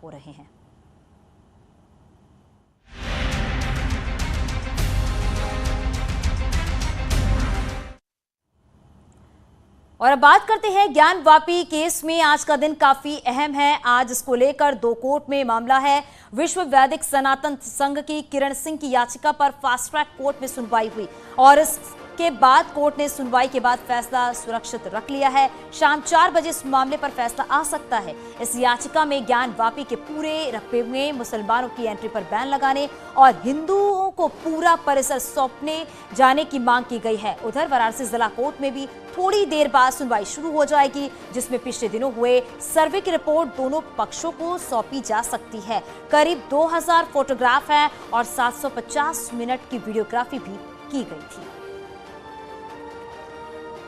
हो रहे हैं। और अब बात करते हैं ज्ञान वापी केस में। आज का दिन काफी अहम है। आज इसको लेकर दो कोर्ट में मामला है। विश्व वैदिक सनातन संघ की किरण सिंह की याचिका पर फास्ट ट्रैक कोर्ट में सुनवाई हुई और इसके बाद कोर्ट ने सुनवाई के बाद फैसला सुरक्षित रख लिया है। शाम 4 बजे इस मामले पर फैसला आ सकता है। इस याचिका में ज्ञान वापी के पूरे रकबे में मुसलमानों की एंट्री पर बैन लगाने और हिंदुओं को पूरा परिसर सौंपने जाने की मांग की गई है। उधर वाराणसी जिला कोर्ट में भी थोड़ी देर बाद सुनवाई शुरू हो जाएगी, जिसमें पिछले दिनों हुए सर्वे की रिपोर्ट दोनों पक्षों को सौंपी जा सकती है। करीब 2000 फोटोग्राफ हैं और 750 मिनट की वीडियोग्राफी भी की गई थी।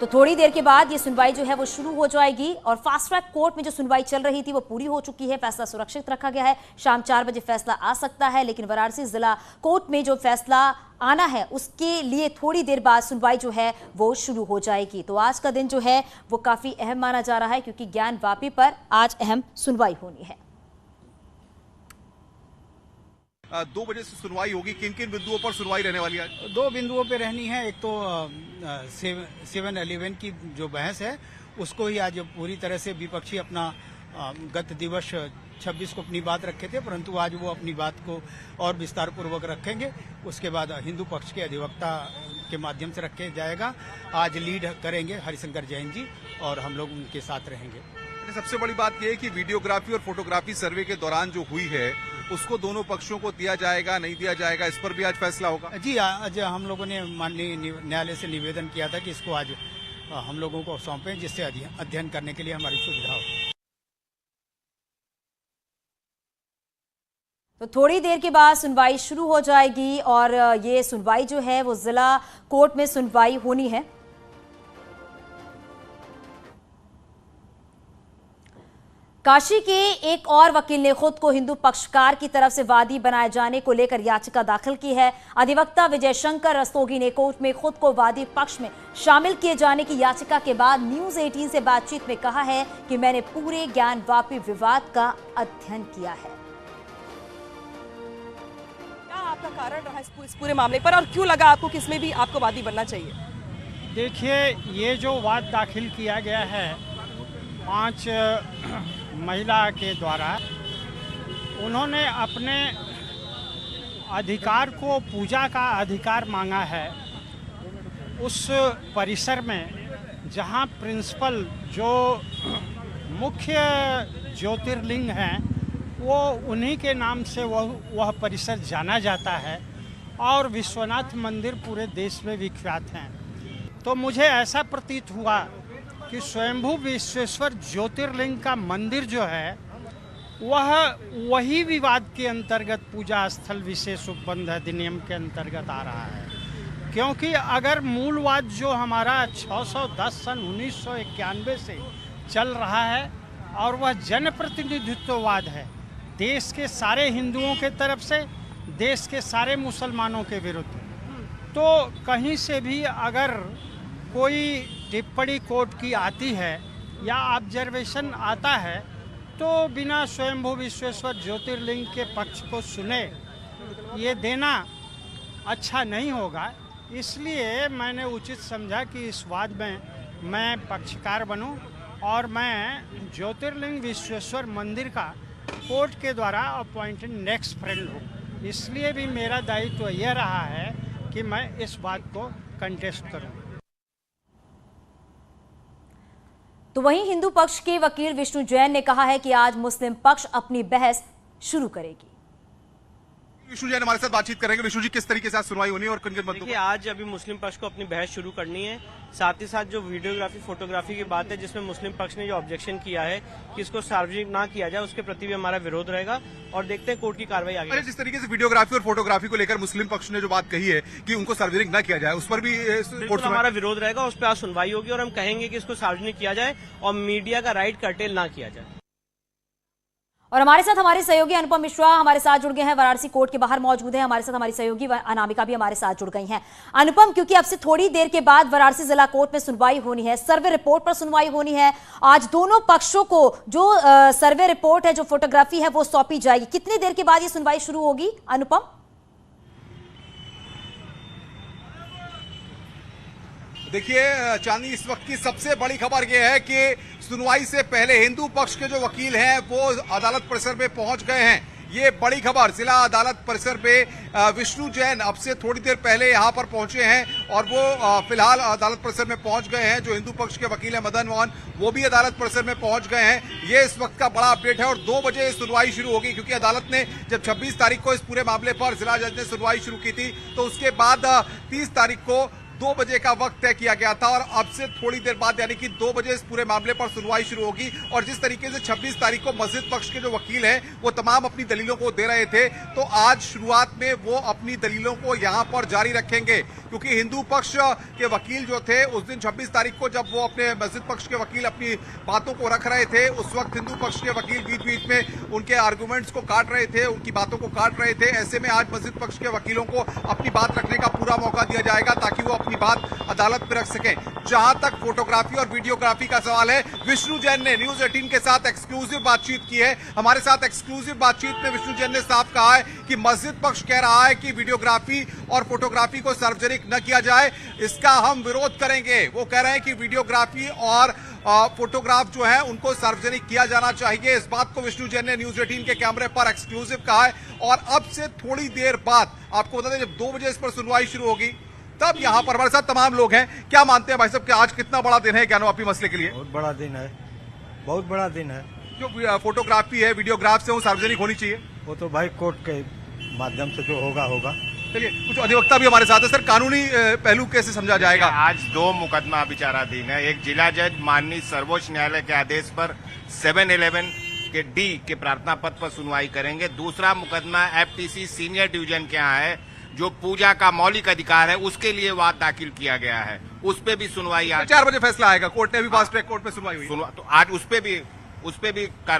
तो थोड़ी देर के बाद ये सुनवाई जो है वो शुरू हो जाएगी और फास्ट ट्रैक कोर्ट में जो सुनवाई चल रही थी वो पूरी हो चुकी है। फैसला सुरक्षित रखा गया है। शाम 4 बजे फैसला आ सकता है, लेकिन वाराणसी जिला कोर्ट में जो फैसला आना है उसके लिए थोड़ी देर बाद सुनवाई जो है वो शुरू हो जाएगी। तो आज का दिन जो है वो काफी अहम माना जा रहा है, क्योंकि ज्ञान वापी पर आज अहम सुनवाई होनी है। 2 बजे से सुनवाई होगी। किन किन बिंदुओं पर सुनवाई रहने वाली है? 2 बिंदुओं पे रहनी है। एक तो 7-11 की जो बहस है उसको ही आज पूरी तरह से विपक्षी अपना गत दिवस 26 को अपनी बात रखे थे, परंतु आज वो अपनी बात को और विस्तार पूर्वक रखेंगे। उसके बाद हिंदू पक्ष के अधिवक्ता के माध्यम से रखे जाएगा। आज लीड करेंगे हरिशंकर जैन जी और हम लोग उनके साथ रहेंगे। सबसे बड़ी बात यह है कि वीडियोग्राफी और फोटोग्राफी सर्वे के दौरान जो हुई है उसको दोनों पक्षों को दिया जाएगा, नहीं दिया जाएगा, इस पर भी आज फैसला होगा। जी, आज हम लोगों ने माननीय न्यायालय से निवेदन किया था कि इसको आज हम लोगों को सौंपें, जिससे अध्ययन करने के लिए हमारी सुविधा हो। तो थोड़ी देर के बाद सुनवाई शुरू हो जाएगी और ये सुनवाई जो है वो जिला कोर्ट में सुनवाई होनी है। काशी के एक और वकील ने खुद को हिंदू पक्षकार की तरफ से वादी बनाए जाने को लेकर याचिका दाखिल की है। अधिवक्ता विजय शंकर रस्तोगी ने कोर्ट में खुद को वादी पक्ष में शामिल किए जाने की याचिका के बाद न्यूज 18 से बातचीत में कहा है कि मैंने पूरे ज्ञान वापी विवाद का अध्ययन किया है। क्या आपका कारण रहा इस पूरे मामले पर और क्यों लगा आपको कि इसमें भी आपको वादी बनना चाहिए? देखिए, ये जो वाद दाखिल किया गया है 5 महिला के द्वारा, उन्होंने अपने अधिकार को, पूजा का अधिकार मांगा है उस परिसर में जहां प्रिंसिपल जो मुख्य ज्योतिर्लिंग हैं वो उन्हीं के नाम से वह परिसर जाना जाता है और विश्वनाथ मंदिर पूरे देश में विख्यात हैं। तो मुझे ऐसा प्रतीत हुआ कि स्वयंभू विश्वेश्वर ज्योतिर्लिंग का मंदिर जो है वह वही विवाद के अंतर्गत पूजा स्थल विशेष उपबंध अधिनियम के अंतर्गत आ रहा है। क्योंकि अगर मूलवाद जो हमारा 610 सन 1991 से चल रहा है और वह जनप्रतिनिधित्ववाद है, देश के सारे हिंदुओं के तरफ से, देश के सारे मुसलमानों के विरुद्ध, तो कहीं से भी अगर कोई टिप्पणी कोर्ट की आती है या ऑब्जर्वेशन आता है तो बिना स्वयंभू विश्वेश्वर ज्योतिर्लिंग के पक्ष को सुने ये देना अच्छा नहीं होगा। इसलिए मैंने उचित समझा कि इस वाद में मैं पक्षकार बनूं और मैं ज्योतिर्लिंग विश्वेश्वर मंदिर का कोर्ट के द्वारा अपॉइंटेड नेक्स्ट फ्रेंड हूँ। इसलिए भी मेरा दायित्व यह रहा है कि मैं इस बात को कंटेस्ट करूँ। तो वहीं हिंदू पक्ष के वकील विष्णु जैन ने कहा है कि आज मुस्लिम पक्ष अपनी बहस शुरू करेगी। विष्णु जैन हमारे साथ बातचीत करेंगे। विष्णु जी, किस तरीके से सुनवाई होनी है और किन-किन मुद्दों पर? आज अभी मुस्लिम पक्ष को अपनी बहस शुरू करनी है। साथ ही साथ जो वीडियोग्राफी फोटोग्राफी की बात है जिसमें मुस्लिम पक्ष ने जो ऑब्जेक्शन किया है कि इसको सार्वजनिक ना किया जाए, उसके प्रति भी हमारा विरोध रहेगा और देखते हैं कोर्ट की कार्रवाई आगे। जिस तरीके से वीडियोग्राफी और फोटोग्राफी को लेकर मुस्लिम पक्ष ने जो बात कही है कि उनको सार्वजनिक न किया जाए, उस पर भी कोर्ट में हमारा विरोध रहेगा। उस पर आज सुनवाई होगी और हम कहेंगे कि इसको सार्वजनिक किया जाए और मीडिया का राइट कर्टेल ना किया जाए। और हमारे साथ हमारे सहयोगी अनुपम मिश्रा हमारे साथ जुड़ गए हैं, वाराणसी कोर्ट के बाहर मौजूद हैं। हमारे साथ हमारी सहयोगी अनामिका भी हमारे साथ जुड़ गई हैं। अनुपम, क्योंकि अब से थोड़ी देर के बाद वाराणसी जिला कोर्ट में सुनवाई होनी है, सर्वे रिपोर्ट पर सुनवाई होनी है। आज दोनों पक्षों को जो सर्वे रिपोर्ट है, जो फोटोग्राफी है, वो सौंपी जाएगी। कितनी देर के बाद ये सुनवाई शुरू होगी अनुपम? देखिए चांदनी, इस वक्त की सबसे बड़ी खबर यह है कि सुनवाई से पहले हिंदू पक्ष के जो वकील हैं वो अदालत परिसर में पहुंच गए हैं। ये बड़ी खबर, जिला अदालत परिसर पे विष्णु जैन अब से थोड़ी देर पहले यहां पर पहुंचे हैं और वो फिलहाल अदालत परिसर में पहुंच गए हैं। जो हिंदू पक्ष के वकील हैं मदन मोहन, वो भी अदालत परिसर में पहुंच गए हैं। ये इस वक्त का बड़ा अपडेट है और 2 बजे सुनवाई शुरू होगी, क्योंकि अदालत ने जब 26 तारीख को इस पूरे मामले पर जिला जज ने सुनवाई शुरू की थी, तो उसके बाद 30 तारीख को 2 बजे का वक्त तय किया गया था और अब से थोड़ी देर बाद यानी कि 2 बजे इस पूरे मामले पर सुनवाई शुरू होगी। और जिस तरीके से 26 तारीख को मस्जिद पक्ष के जो वकील हैं वो तमाम अपनी दलीलों को दे रहे थे, तो आज शुरुआत में वो अपनी दलीलों को यहां पर जारी रखेंगे, क्योंकि हिंदू पक्ष के वकील जो थे उस दिन 26 तारीख को जब वो अपने मस्जिद पक्ष के वकील अपनी बातों को रख रहे थे, उस वक्त हिंदू पक्ष के वकील बीच बीच में उनके आर्गूमेंट्स को काट रहे थे, उनकी बातों को काट रहे थे। ऐसे में आज मस्जिद पक्ष के वकीलों को अपनी बात रखने का पूरा मौका दिया जाएगा ताकि वो अपनी बात अदालत में रख सकें। जहां तक फोटोग्राफी और वीडियोग्राफी का सवाल है, विष्णु जैन ने न्यूज 18 के साथ एक्सक्लूसिव बातचीत की है। हमारे साथ एक्सक्लूसिव बातचीत में विष्णु जैन ने साफ कहा है कि मस्जिद पक्ष कह रहा है कि वीडियोग्राफी और फोटोग्राफी को सार्वजनिक न किया जाए, इसका हम विरोध करेंगे। वो कह रहे हैं कि वीडियोग्राफी और फोटोग्राफ जो है उनको सार्वजनिक किया जाना चाहिए। इस बात को विष्णु जैन ने न्यूज 18 के कैमरे पर एक्सक्लूसिव कहा है। और अब से थोड़ी देर बाद आपको बता दें, जब 2 बजे इस पर सुनवाई शुरू होगी, तब यहाँ पर हमारे साथ तमाम लोग हैं। क्या मानते हैं भाई साहब कि आज कितना बड़ा दिन है ज्ञानवापी मसले के लिए? बहुत बड़ा दिन है, बहुत बड़ा दिन है। जो फोटोग्राफी है, वीडियोग्राफ से वो सार्वजनिक होनी चाहिए। वो तो भाई कोर्ट के माध्यम से जो होगा होगा। चलिए, कुछ अधिवक्ता भी हमारे साथ है। सर, कानूनी पहलू कैसे समझा जाएगा? आज 2 मुकदमा विचाराधीन है। एक जिला जज माननीय सर्वोच्च न्यायालय के आदेश पर 711 के डी के प्रार्थना पत्र पर सुनवाई करेंगे। दूसरा मुकदमा FTC सीनियर डिवीजन के यहाँ है, जो पूजा का मौलिक अधिकार है उसके लिए वाद दाखिल किया गया है, उस पे भी सुनवाई आज 4 बजे फैसला आएगा। कोर्ट ने भी फास्ट ट्रैक कोर्ट में सुनवाई हुई, तो आज उस पे भी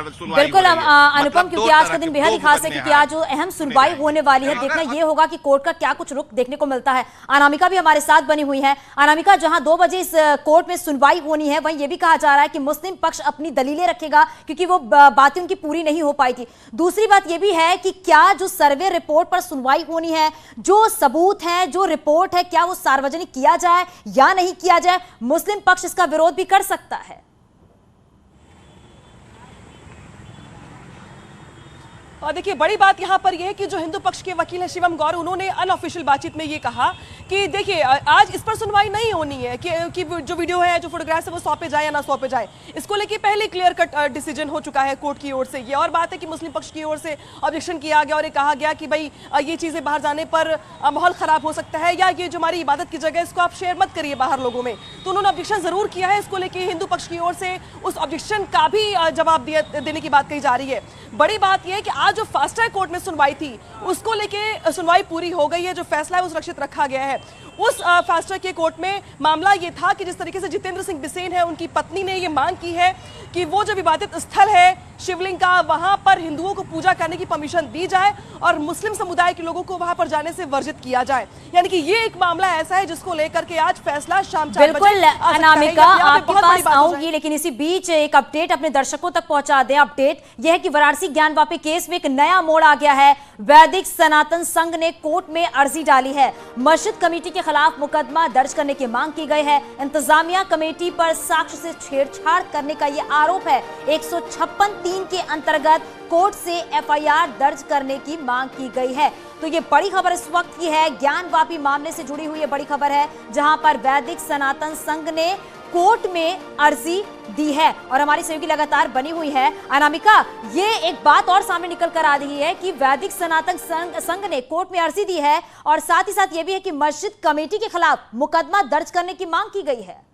सुनवाई। बिल्कुल अनुपम, क्योंकि आज का दिन बेहद ही खास है, क्योंकि आज जो अहम सुनवाई होने वाली है, देखना ये होगा कि कोर्ट का क्या कुछ रुख देखने को मिलता है। अनामिका भी हमारे साथ बनी हुई है। अनामिका, जहां 2 बजे इस कोर्ट में सुनवाई होनी है, वहीं ये भी कहा जा रहा है कि मुस्लिम पक्ष अपनी दलीलें रखेगा, क्योंकि वो बातें उनकी पूरी नहीं हो पाई थी। दूसरी बात ये भी है कि क्या जो सर्वे रिपोर्ट पर सुनवाई होनी है, जो सबूत है, जो रिपोर्ट है, क्या वो सार्वजनिक किया जाए या नहीं किया जाए? मुस्लिम पक्ष इसका विरोध भी कर सकता है। और देखिए, बड़ी बात यहाँ पर यह है कि जो हिंदू पक्ष के वकील हैं शिवम गौर, उन्होंने अनऑफिशियल बातचीत में ये कहा कि देखिए आज इस पर सुनवाई नहीं होनी है कि जो वीडियो है, जो फोटोग्राफ्स है, वो सौंपे जाए या ना सौंपे जाए। इसको लेके पहले क्लियर कट डिसीजन हो चुका है कोर्ट की ओर से। ये और बात है कि मुस्लिम पक्ष की ओर से ऑब्जेक्शन किया गया और ये कहा गया कि भाई ये चीजें बाहर जाने पर माहौल खराब हो सकता है, या ये जो हमारी इबादत की जगह है इसको आप शेयर मत करिए बाहर लोगों में। तो उन्होंने ऑब्जेक्शन जरूर किया है। इसको लेके हिंदू पक्ष की ओर से उस ऑब्जेक्शन का भी जवाब देने की बात कही जा रही है। बड़ी बात यह है कि आज जो फास्ट ट्रैक कोर्ट में सुनवाई थी, उसको लेके सुनवाई पूरी हो गई है। जो फैसला है वो सुरक्षित रखा गया है। उस फास्ट ट्रैक के कोर्ट में मामला ये था कि जिस तरीके से जितेंद्र सिंह बिसेन है, उनकी पत्नी ने ये मांग की है कि वो जो विवादित स्थल है शिवलिंग का, वहां पर हिंदुओं को पूजा करने की परमिशन दी जाए और मुस्लिम समुदाय के लोगों को वहां पर जाने से वर्जित किया जाए। यानी कि ये एक मामला ऐसा है जिसको लेकर के आज फैसला शाम 4 बजे। बिल्कुल अनामिका, आपके पास आऊंगी, लेकिन इसी बीच एक अपडेट अपने दर्शकों तक पहुंचा दें। अपडेट यह है कि वाराणसी ज्ञानवापी केस में एक नया मोड़ आ गया है। वैदिक सनातन संघ ने कोर्ट में अर्जी डाली है। मस्जिद कमेटी के खिलाफ मुकदमा दर्ज करने की मांग की गई है। इंतजामिया कमेटी पर साक्ष्य से छेड़छाड़ करने का यह आरोप है। 156(3) के अंतर्गत कोर्ट से FIR दर्ज करने की मांग की गई है। तो ये बड़ी खबर इस वक्त की है, ज्ञानवापी मामले से जुड़ी हुई ये बड़ी खबर है, जहां पर वैदिक सनातन संघ ने कोर्ट में अर्जी दी है। और हमारी सहयोगी लगातार बनी हुई है अनामिका। ये एक बात और सामने निकल कर आ रही है कि वैदिक सनातन संघ ने कोर्ट में अर्जी दी है और साथ ही साथ ये भी है कि मस्जिद कमेटी के खिलाफ मुकदमा दर्ज करने की मांग की गई है।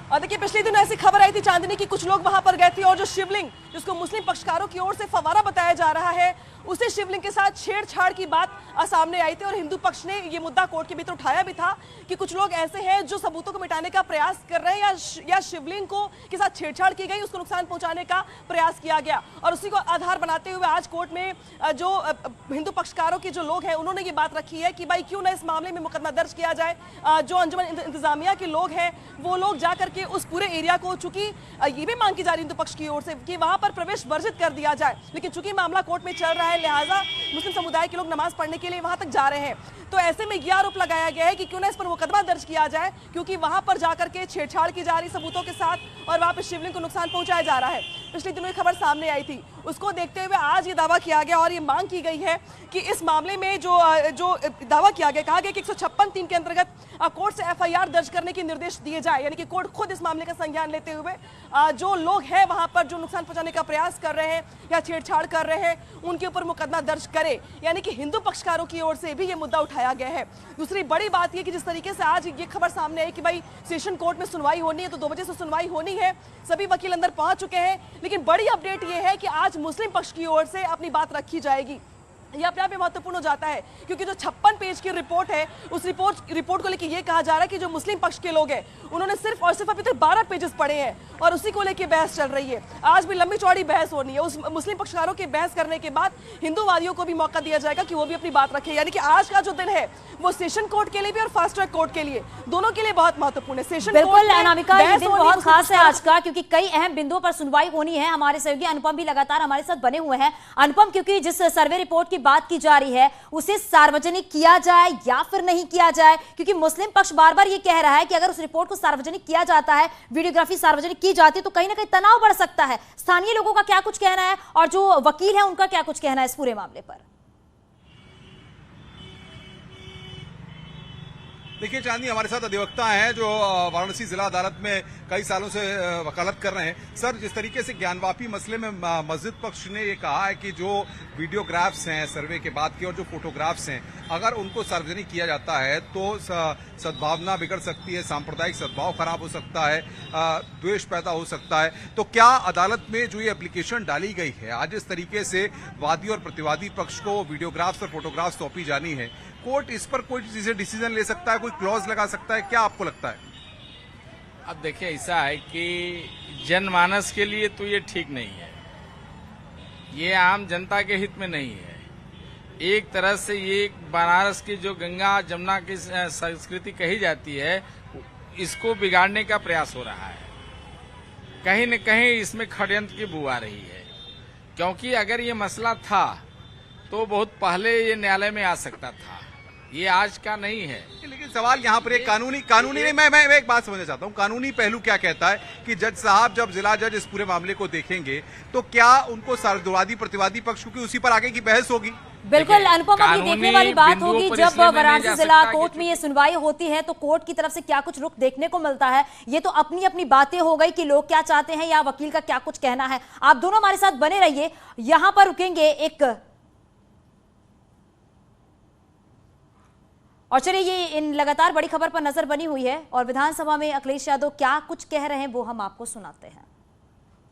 और देखिए, पिछले दिनों ऐसी खबर आई थी चांदनी की, कुछ लोग वहां पर गए थे और जो शिवलिंग जिसको मुस्लिम पक्षकारों की ओर से फवारा बताया जा रहा है, उसी शिवलिंग के साथ छेड़छाड़ की बात सामने आई थी और हिंदू पक्ष ने ये मुद्दा कोर्ट के भीतर उठाया भी था कि कुछ लोग ऐसे हैं जो सबूतों को मिटाने का प्रयास कर रहे हैं या शिवलिंग को के साथ छेड़छाड़ की गई, उसको नुकसान पहुंचाने का प्रयास किया गया। और उसी को आधार बनाते हुए आज कोर्ट में जो हिंदू पक्षकारों के जो लोग हैं उन्होंने ये बात रखी है कि भाई क्यों ना इस मामले में मुकदमा दर्ज किया जाए। जो अंजुमन इंतजामिया के लोग हैं वो लोग जाकर के उस पूरे एरिया को, चूंकि ये भी मांग की जा रही है हिंदू पक्ष की ओर से कि वहां पर प्रवेश वर्जित कर दिया जाए, लेकिन चूंकि मामला कोर्ट में चल रहा है लिहाजा मुस्लिम समुदाय के लोग नमाज पढ़ने के लिए वहां तक जा रहे हैं। तो ऐसे में यह आरोप लगाया गया है कि क्यों ना इस पर मुकदमा दर्ज किया जाए, क्योंकि वहां पर जाकर के छेड़छाड़ की जा रही सबूतों के साथ और वहां पर शिवलिंग को नुकसान पहुंचाया जा रहा है। पिछले दिनों एक खबर सामने आई थी, उसको देखते हुए आज ये दावा किया गया और ये मांग की गई है कि इस मामले में जो दावा किया गया, कहा गया कि 156(3) के अंतर्गत कोर्ट से FIR दर्ज करने के निर्देश दिए जाए, यानी कि कोर्ट खुद इस मामले का संज्ञान लेते हुए जो लोग हैं वहां पर जो नुकसान पहुंचाने का प्रयास कर रहे हैं या छेड़छाड़ कर रहे हैं उनके ऊपर मुकदमा दर्ज करे, यानी कि हिंदू पक्षकारों की ओर से भी ये मुद्दा उठाया गया है। दूसरी बड़ी बात ये कि जिस तरीके से आज ये खबर सामने आई कि भाई सेशन कोर्ट में सुनवाई होनी है, तो 2 बजे से सुनवाई होनी है, सभी वकील अंदर पहुंच चुके हैं, लेकिन बड़ी अपडेट ये है कि आज मुस्लिम पक्ष की ओर से अपनी बात रखी जाएगी। यह अपने आप में महत्वपूर्ण हो जाता है क्योंकि जो 56 पेज की रिपोर्ट है उस रिपोर्ट को लेकर यह कहा जा रहा है कि जो मुस्लिम पक्ष के लोग हैं उन्होंने सिर्फ और सिर्फ अभी तक 12 पेजेस पढ़े हैं और उसी को लेकर बहस चल रही है। आज भी लंबी चौड़ी बहस होनी है। उस मुस्लिम पक्षकारों की बहस करने के बाद हिंदूवादियों को भी मौका दिया जाएगा कि वो भी अपनी बात रखें, यानी कि आज का जो दिन है वो सेशन कोर्ट के लिए भी और फास्ट ट्रैक कोर्ट के लिए, दोनों के लिए बहुत महत्वपूर्ण है। सेशन बिल्कुल अनामिका, ये दिन बहुत खास है आज का क्योंकि कई अहम बिंदुओं पर सुनवाई होनी है। हमारे सहयोगी अनुपम भी लगातार हमारे साथ बने हुए हैं। अनुपम, क्योंकि जिस सर्वे रिपोर्ट की बात की जा रही है उसे सार्वजनिक किया जाए या फिर नहीं किया जाए, क्योंकि मुस्लिम पक्ष बार बार ये कह रहा है कि अगर उस रिपोर्ट को सार्वजनिक किया जाता है, वीडियोग्राफी सार्वजनिक की जाती है तो कहीं ना कहीं तनाव बढ़ सकता है। स्थानीय लोगों का क्या कुछ कहना है और जो वकील है उनका क्या कुछ कहना है इस पूरे मामले पर? देखिए चांदनी, हमारे साथ अधिवक्ता हैं जो वाराणसी जिला अदालत में कई सालों से वकालत कर रहे हैं। सर, जिस तरीके से ज्ञानवापी मसले में मस्जिद पक्ष ने ये कहा है कि जो वीडियोग्राफ्स हैं सर्वे के बाद के और जो फोटोग्राफ्स हैं अगर उनको सार्वजनिक किया जाता है तो सद्भावना बिगड़ सकती है, सांप्रदायिक सद्भाव खराब हो सकता है, द्वेष पैदा हो सकता है, तो क्या अदालत में जो ये एप्लीकेशन डाली गई है आज इस तरीके से वादी और प्रतिवादी पक्ष को वीडियोग्राफ्स और फोटोग्राफ्स सौंपी जानी है, कोर्ट इस पर कोई चीजें डिसीजन ले सकता है, कोई क्लॉज लगा सकता है, क्या आपको लगता है? अब देखिए, ऐसा है कि जनमानस के लिए तो ये ठीक नहीं है, ये आम जनता के हित में नहीं है। एक तरह से ये बनारस की जो गंगा जमुना की संस्कृति कही जाती है इसको बिगाड़ने का प्रयास हो रहा है। कहीं न कहीं इसमें षड्यंत्र की बू आ रही है, क्योंकि अगर ये मसला था तो बहुत पहले ये न्यायालय में आ सकता था, ये आज का नहीं है। लेकिन सवाल यहाँ पर एक कानूनी मैं एक बात समझना चाहता हूँ, कानूनी पहलू क्या कहता है कि जज साहब जब जिला जज इस पूरे मामले को देखेंगे तो क्या उनको सार्ववादी प्रतिवादी पक्ष, क्योंकि उसी पर आगे की बहस होगी। बिल्कुल अनुपम, अभी देखने वाली बात होगी जब वाराणसी जिला कोर्ट में ये सुनवाई होती है तो कोर्ट की तरफ से क्या कुछ रुख देखने को मिलता है। ये तो अपनी अपनी बातें हो गई कि लोग क्या चाहते हैं या वकील का क्या कुछ कहना है। आप दोनों हमारे साथ बने रहिए, यहां पर रुकेंगे एक और चलिए ये इन लगातार बड़ी खबर पर नजर बनी हुई है और विधानसभा में अखिलेश यादव क्या कुछ कह रहे हैं वो हम आपको सुनाते हैं।